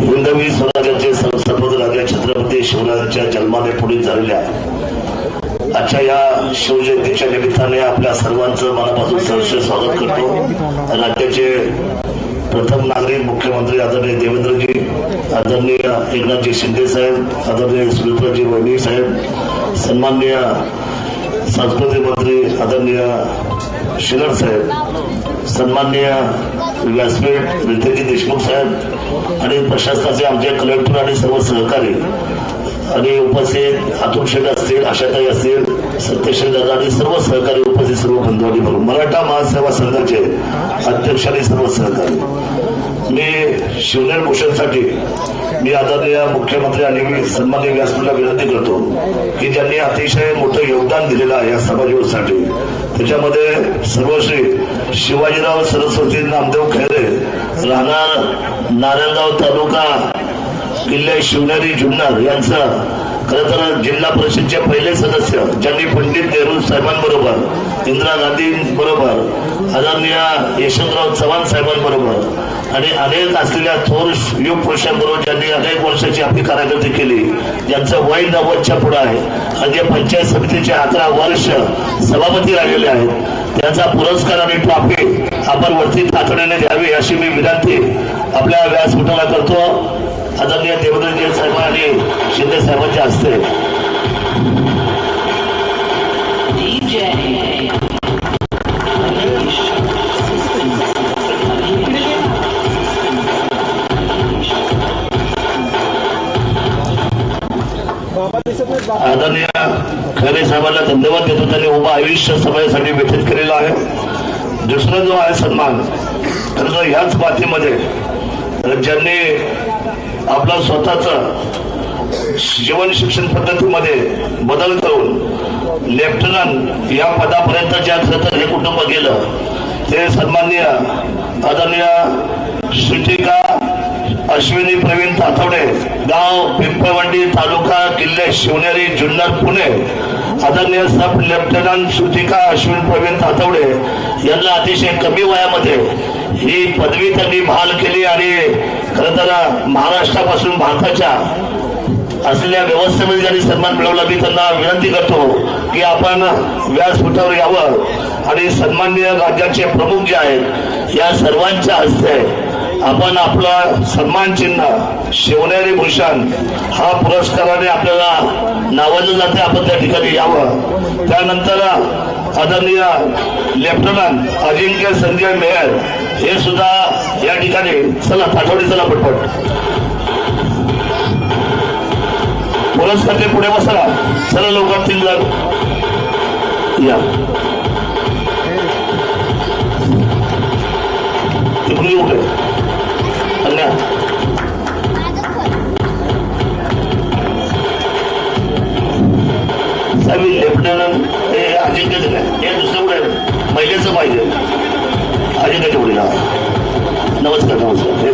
हिंदवी स्वराज्याचे सर्वोच्च राजा छत्रपती शिवरायांच्या जन्माने पुढे झालेल्या आजच्या या शिवजयंतीच्या निमित्ताने आपल्या सर्वांचं मनापासून सहर्ष स्वागत करतो। राज्याचे प्रथम नागरिक मुख्यमंत्री आदरणीय देवेंद्रजी, आदरणीय एकनाथजी शिंदे साहेब, आदरणीय सुमित्राजी वहिनी साहेब, सन्माननीय सांस्कृतिक मंत्री आदरणीय शिलर साहेब, सन्माननीय व्यासपीठ रितेशजी देशमुख साहेब आणि प्रशासनाचे आमचे कलेक्टर आणि सर्व सहकारी आणि उपस्थित अतुल शेठ असतील, आशाताई असतील, सत्यशील दादा आणि सर्व सहकारी उपस्थित सर्व बंधू आणि मराठा महासेवा संघाचे अध्यक्ष आणि सर्व सहकारी, मी शिवनेर भूषणसाठी मी आदरणीय मुख्यमंत्री आणि मी सन्माननीय व्यासपीठाला विनंती करतो की ज्यांनी अतिशय मोठं योगदान दिलेलं आहे या समाजासाठी, त्याच्यामध्ये सर्वश्री शिवाजीराव सरस्वती नामदेव खैरे, राहणार नारायणगाव तालुका, किल्ले शिवनेरी जुन्नर यांचं खरं तर जिल्हा परिषदचे पहिले सदस्य, ज्यांनी पंडित नेहरू साहेबांबरोबर, इंदिरा गांधींबरोबर, आदरणीय यशवंतराव चव्हाण साहेबांबरोबर आणि अनेक असलेल्या थोर युग पुरुषांबरोबर ज्यांनी अनेक वर्षाची आपली कारकिर्दी केली, ज्यांचं वय 90च्या पुढे आहे आणि जे पंचायत समितीचे 11 वर्ष सभापती राहिलेले आहेत, त्यांचा पुरस्कार आणि ट्रॉफी आपण वरती तातडीने द्यावी अशी मी विनंती आपल्या व्यासपीठाला करतो। आदरणीय देवेंद्रजी साहेब आणि शिंदे साहेबांच्या हस्ते आदरणीय खैरे साहेबांना धन्यवाद देतो। त्यांनी उभं आयुष्य समाजासाठी व्यतीत केलेलं आहे। दुसरा जो आहे सन्मान, तर ह्याच मातीमध्ये ज्यांनी आपला स्वतःच जीवन शिक्षण पद्धतीमध्ये बदल करून लेफ्टनंट या पदापर्यंत ज्या खरं हे कुटुंब गेलं, ते सन्माननीय आदरणीय श्रुतिका अश्विनी प्रवीण ताथवडे, गाव पिंपळवंडी, तालुका किल्ले शिवनेरी जुन्नर पुणे, आदरणीय सब लेफ्टनंट श्रुतिका अश्विनी प्रवीण ताथवडे यांना अतिशय कमी वयामध्ये ही पदवी त्यांनी बहाल केली आणि खरं तर महाराष्ट्रापासून भारताच्या असलेल्या व्यवस्थेमध्ये ज्यांनी सन्मान मिळवला, मी त्यांना विनंती करतो की आपण व्यासपीठावर यावं आणि सन्माननीय राज्याचे प्रमुख जे आहेत या सर्वांच्या हस्ते आपण आपला सन्मान चिन्ह शिवनेरी भूषण हा पुरस्काराने आपल्याला नावाजलं जाते, आपण त्या ठिकाणी यावं। त्यानंतर आदरणीय लेफ्टनंट अजिंक्य संजय मेहर हे सुद्धा या ठिकाणी, चला ताठवडी, चला पटपट पुरस्कार ते पुढे बसला, चला लवकर 3 जण या तिकडे उठे अन्या साहेब लेफ्टनंट हे अजिंक्य हे दुसरं पुढे महिलेचं पाहिजे अजिंक्य पुढे ना। नमस्कार नमस्कार, हे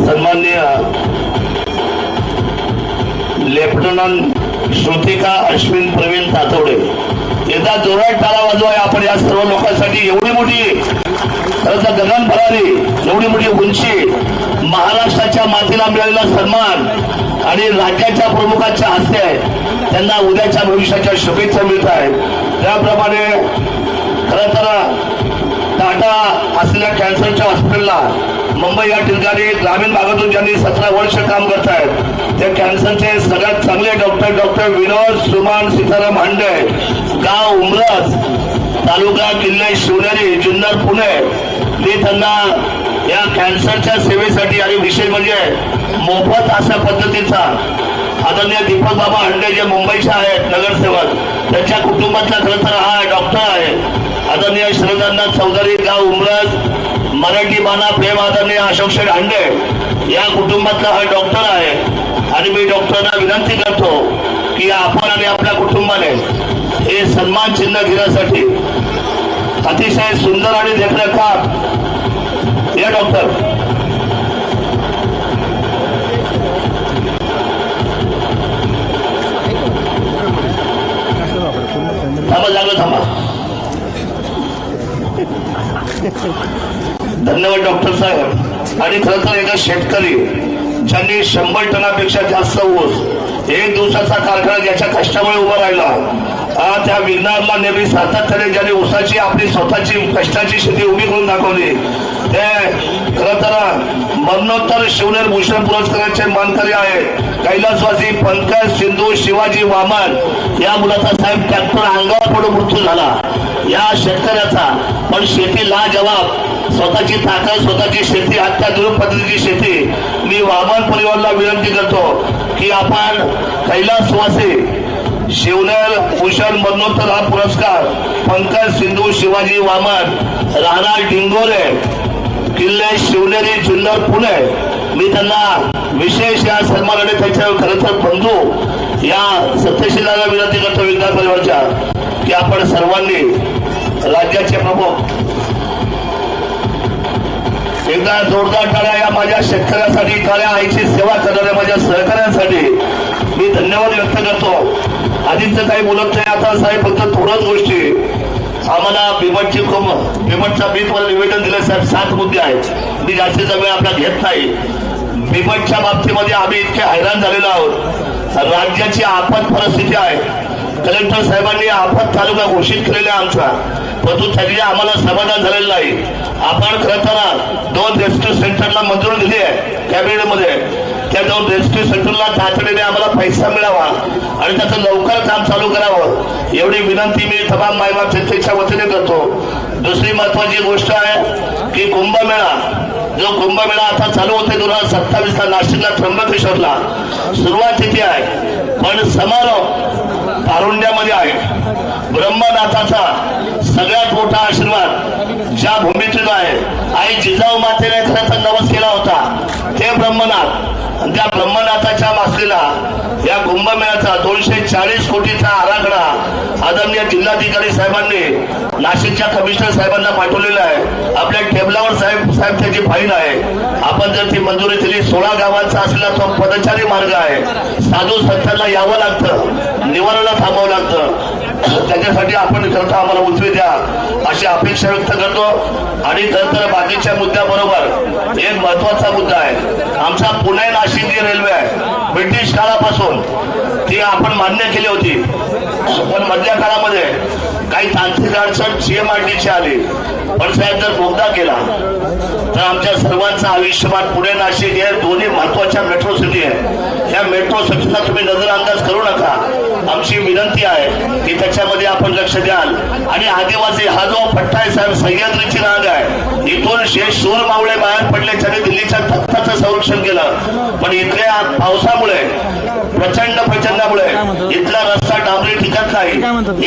सन्माननीय लेफ्टनंट श्रुतिका अश्विन प्रवीण ताथवडे, एकदा जोरात टाळा वाजवाय आपण या सर्व लोकांसाठी। एवढी मोठी खरं तर गगन भरारी, एवढी मोठी उंची, महाराष्ट्राच्या मातीला मिळालेला सन्मान आणि राज्याच्या प्रमुखाच्या हस्ते त्यांना उद्याच्या भविष्याच्या शुभेच्छा मिळत आहेत। त्याप्रमाणे खरं तर टाटा असलेल्या कॅन्सरच्या हॉस्पिटलला मुंबई या ठिकाणी ग्रामीण भागातून ज्यांनी 17 वर्ष काम करत आहेत, त्या कॅन्सरचे सगळ्यात चांगले डॉक्टर विनोद सुमन सीताराम हांडे, गाव उमरज, तालुका किल्ले शिवनेरी जुन्नर पुणे, मी त्यांना या कॅन्सरच्या सेवेसाठी आणि विशेष म्हणजे मोफत अशा पद्धतीचा आदरणीय दीपक बाबा हांडे जे मुंबईचे आहेत नगरसेवक, त्यांच्या कुटुंबातला खरं तर हा डॉक्टर आहे। आदरणीय शरदांना चौधरी, गाव उमरज, मराठी बाणा प्रेम, आदरणीय अशोक शेठ हांडे या कुटुंबातला हा डॉक्टर आहे आणि मी डॉक्टरांना विनंती करतो की आपण आणि आपल्या कुटुंबाने हे सन्मान चिन्ह घेण्यासाठी अतिशय सुंदर आणि देखरेख या डॉक्टर खरं तर एक शेतकरी ज्यांनी 100 टनापेक्षा जास्त ऊस एक दिवसाचा कारखाना ज्याच्या कष्टामुळे उभा राहिला, त्या विघ्नारला नेहमी सातत्याने ज्यांनी ऊसाची आपली स्वतःची कष्टाची शेती उभी करून दाखवली, ते खरं तर मरणोत्तर शिवनेर भूषण पुरस्काराचे मानकरी आहेत कैलासवासी पंकज सिंधू शिवाजी वामन. या मुलाचा साहेब ट्रॅक्टर अंगावर पडून मृत्यू झाला या शेतकऱ्याचा. पण शेती लाजवाब, स्वतःची ताकद, स्वतःची शेती, अत्याधुनिक पद्धतीची शेती. मी वामन परिवाराला विनंती करतो की आपण कैलासवासी शिवनेर भूषण मरणोत्तर हा पुरस्कार पंकज सिंधू शिवाजी वामन, राहणार डिंगोरे, किल्ले शिवनेरी, जुन्नर, पुणे. मी त्यांना विशेष या सन्मानाने त्याच्या खरं तर बंधू या सत्यशीलाला विनंती करतो विज्ञान परिवारच्या की आपण सर्वांनी राज्याचे प्रमुख एकदा जोरदार टाळ्या या माझ्या शेतकऱ्यासाठी, काळ्या आईची सेवा करणाऱ्या माझ्या सहकाऱ्यांसाठी मी धन्यवाद व्यक्त करतो. आधीच काही बोलत नाही आता साहेब, फक्त थोड्याच गोष्टी. आम्हाला बिबटचा बीट मला निवेदन दिलं साहेब. 7 मुद्दे आहेत. मी जास्तीचा वेळ आपला घेत नाही. बिबटच्या बाबतीमध्ये आम्ही इतके हैराण झालेलो आहोत. राज्याची आपत परिस्थिती आहे. कलेक्टर साहेबांनी आपत तालुका घोषित केलेला आमचा, परंतु त्याची आम्हाला समाधान झालेलं नाही. आपण खरं तर 2 रेस्क्यू सेंटरला मंजुरी दिली आहे कॅबिनेटमध्ये. त्या 2 रेस्क्यू सेंटरला तातडीने आम्हाला पैसा मिळावा आणि त्याचं लवकर काम चालू करावं एवढी विनंती मी तमाम मायबाप जनतेच्या वतीने करतो. दुसरी महत्वाची गोष्ट आहे की कुंभमेळा, जो कुंभमेळा आता चालू होते 2027ला नाशिकला त्र्यंबकेश्वरला सुरुवात तिथे आहे, पण समारोप पारुंड्यामध्ये आहे. ब्रह्मनाथाचा सगळ्यात मोठा आशीर्वाद ज्या भूमीतून आहे, आई जिजाऊ मातेने खरं तर नवस केला होता ते ब्रह्मनाथ. त्या ब्रह्मनाथाच्या मासलेला या कुंभमेळ्याचा 240 कोटीचा आराखडा आदरणीय जिल्हाधिकारी साहेबांनी नाशिकच्या कमिशनर साहेबांना पाठवलेला आहे. आपल्या टेबलावर साहेब त्याची फाईल आहे. आपण जर ती मंजुरी दिली, 16 गावांचा असलेला तो पदचारी मार्ग आहे. साधू संतांना यावं लागतं, निवाराला थांबावं लागतं. त्याच्यासाठी आपण करता आम्हाला उजवी द्या अशी अपेक्षा व्यक्त करतो. आणि नंतर बाकीच्या मुद्द्याबरोबर एक महत्वाचा मुद्दा आहे. आमचा पुणे नाशिक जी रेल्वे आहे, ब्रिटिश काळापासून ती आपण मान्य केली होती, पण मधल्या काळामध्ये काही तांत्रिक अडचण CMRTची आली. पण साहेब जर बोगदा केला तर आमच्या सर्वांचं आयुष्यमान पुणे नाशिक हे दोन्ही महत्वाच्या मेट्रो सिटी आहे. या मेट्रो सिटीला तुम्ही नजरअंदाज करू नका. आमची विनंती आहे की त्याच्यामध्ये आपण लक्ष द्याल. आणि आदिवासी हा जो पट्टा आहे साहेब, सह्याद्रीची रांग आहे, इथून शूर मावळे बाहेर पडले ज्याने दिल्लीच्या तख्ताचं संरक्षण केलं. पण इथल्या पावसामुळे प्रचंडामुळे इथला रस्ता डांबरी टिकत नाही.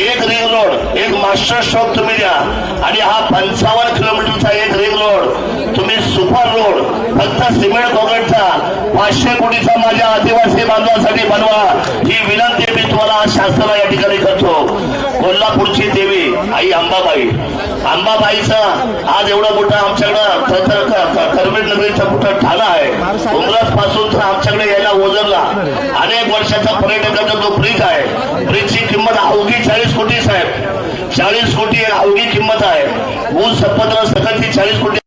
एक रिंग रोड, एक मास्टर स्ट्रोक तुम्ही द्या आणि हा 55 किलोमीटरचा एक रिंग रोड तुम्ही सुपर रोड फक्त सिमेंट कॉन्क्रीटचा 500 कोटीचा माझ्या आदिवासी बांधवांसाठी बनवा. ही विनंती मी तुम्हाला आज शासनाला या ठिकाणी करतो. कोल्हापूरची देवी आई अंबाबाईचा आज एवढं मोठं आमच्याकडं करवीर नगरीचं मोठं ठाणं आहे. उमरस पासून तर आमच्याकडे यायला ओझरला अनेक वर्षाचा पर्यटकाचा जो ब्रिज आहे, ब्रिजची किंमत अवघी 40 कोटी साहेब. 40 कोटी अवघी किंमत आहे. ऊस संपत्र सकट 40 कोटी.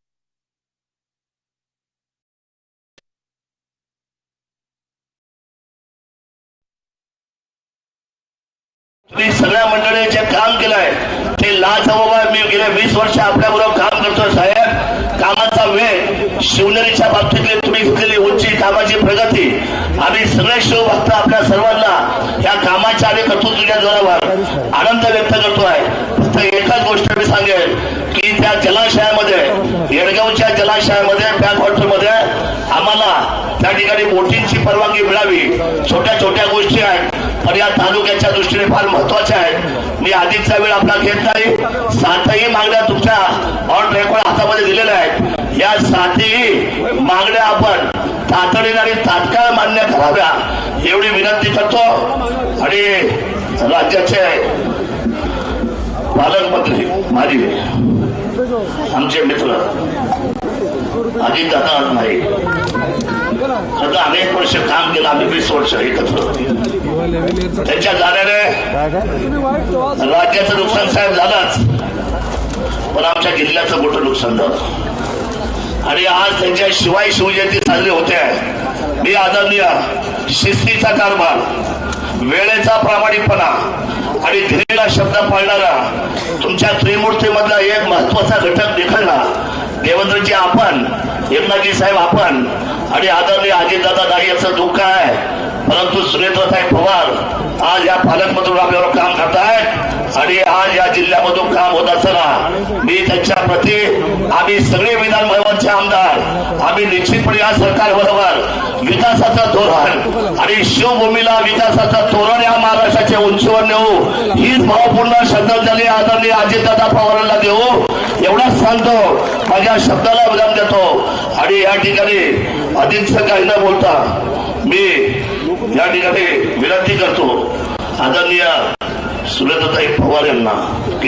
तुम्ही सगळ्या मंडळीने जे काम केलंय ते लाजवाब. मी गेले 20 वर्ष आपल्याबरोबर काम करतो साहेब. कामाचा वेग, शिवनेरीच्या बाबतीतली तुम्ही घेतलेली उंची, कामाची प्रगती, आम्ही सगळे शिवभक्त आपल्या सर्वांना या कामाच्या आणि कर्तृत्वाच्या जोरावर आनंद व्यक्त करतोय. फक्त एकच गोष्ट मी सांगेल की त्या जलाशयामध्ये, येडगावच्या जलाशयामध्ये, बॅकवॉटरमध्ये आम्हाला त्या ठिकाणी बोटिंगची परवानगी मिळावी. छोट्या छोट्या गोष्टी आहेत पण या तालुक्याच्या दृष्टीने फार महत्वाच्या आहेत. मी आधीचा वेळ आपला घेत नाही. 7ही मागण्या तुमच्या ऑन रेकॉर्ड हातामध्ये दिलेल्या आहेत. या 7ही मागण्या आपण तातडीने आणि तात्काळ मान्य कराव्या एवढी विनंती करतो. आणि राज्याचे पालकमंत्री माझी आमचे मित्र अजितदादा नाही, सगळं अनेक वर्ष काम केलं आम्ही, 20 वर्ष एकत्र. त्यांच्या जाण्याने राज्याचं नुकसान साहेब झालंच, पण आमच्या जिल्ह्याचं मोठं नुकसान झालं. आणि आज त्यांच्या शिवाय शिवजयंती साजरी होते. मी आदरणीय शिस्तीचा कारभार, वेळेचा प्रामाणिकपणा आणि दिलेला शब्द पाळणारा तुमच्या त्रिमूर्तीमधला एक महत्वाचा घटक निखळला देवेंद्रजी आपण, यमनाजी साहेब आपण आणि आदरणीय अजितदादा दाई याचं दुःख आहे. परंतु सुरेंद्रताई पवार आज या पालकमधून आपल्यावर काम करतायत आणि आज या जिल्ह्यामधून काम होत असताना मी त्यांच्या प्रती, आम्ही सगळे विधानभवनचे आमदार, आम्ही निश्चितपणे या सरकारबरोबर विकासाचं धोरण आणि शिवभूमीला विकासाचं धोरण या महाराष्ट्राच्या उंचीवर नेऊ, हीच भावपूर्ण श्रद्धांजली आदरणीय अजितदादा पवारांना देऊ एवढाच सांगतो. माझ्या शब्दाला विराम देतो आणि या ठिकाणी अधिकचं काही न बोलता मी या ठिकाणी विनंती करतो आदरणीय सुरेंद्रताई पवार यांना